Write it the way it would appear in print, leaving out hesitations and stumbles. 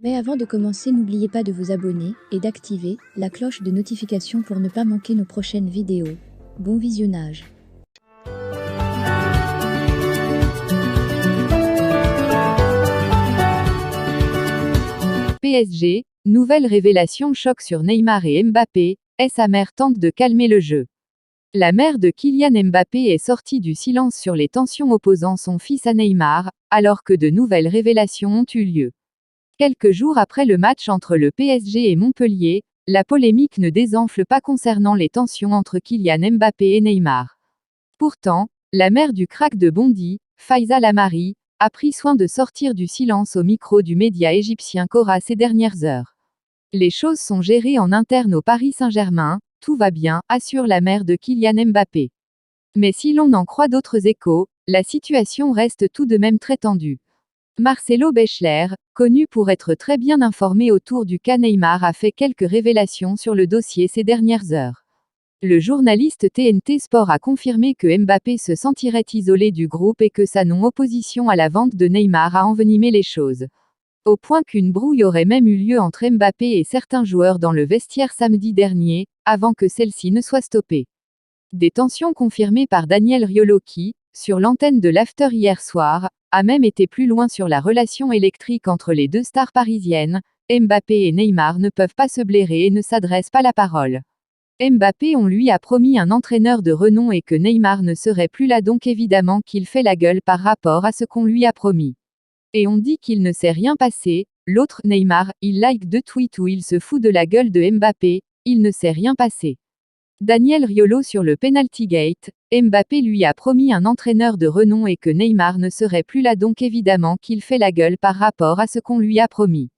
Mais avant de commencer, n'oubliez pas de vous abonner et d'activer la cloche de notification pour ne pas manquer nos prochaines vidéos. Bon visionnage. PSG, nouvelle révélation choc sur Neymar et Mbappé, sa mère tente de calmer le jeu. La mère de Kylian Mbappé est sortie du silence sur les tensions opposant son fils à Neymar, alors que de nouvelles révélations ont eu lieu. Quelques jours après le match entre le PSG et Montpellier, la polémique ne désenfle pas concernant les tensions entre Kylian Mbappé et Neymar. Pourtant, la mère du crack de Bondy, Faiza Lamari, a pris soin de sortir du silence au micro du média égyptien Cora ces dernières heures. Les choses sont gérées en interne au Paris Saint-Germain, tout va bien, assure la mère de Kylian Mbappé. Mais si l'on en croit d'autres échos, la situation reste tout de même très tendue. Marcelo Bechler, connu pour être très bien informé autour du cas Neymar, a fait quelques révélations sur le dossier ces dernières heures. Le journaliste TNT Sport a confirmé que Mbappé se sentirait isolé du groupe et que sa non-opposition à la vente de Neymar a envenimé les choses. Au point qu'une brouille aurait même eu lieu entre Mbappé et certains joueurs dans le vestiaire samedi dernier, avant que celle-ci ne soit stoppée. Des tensions confirmées par Daniel Riolo qui, sur l'antenne de l'After hier soir, a même été plus loin sur la relation électrique entre les deux stars parisiennes. Mbappé et Neymar ne peuvent pas se blairer et ne s'adressent pas la parole. Mbappé on lui a promis un entraîneur de renom et que Neymar ne serait plus là, donc évidemment qu'il fait la gueule par rapport à ce qu'on lui a promis. Et on dit qu'il ne s'est rien passé. L'autre, Neymar, il like 2 tweets où il se fout de la gueule de Mbappé, il ne s'est rien passé. Daniel Riolo sur le Penaltygate, Mbappé lui a promis un entraîneur de renom et que Neymar ne serait plus là, donc évidemment qu'il fait la gueule par rapport à ce qu'on lui a promis.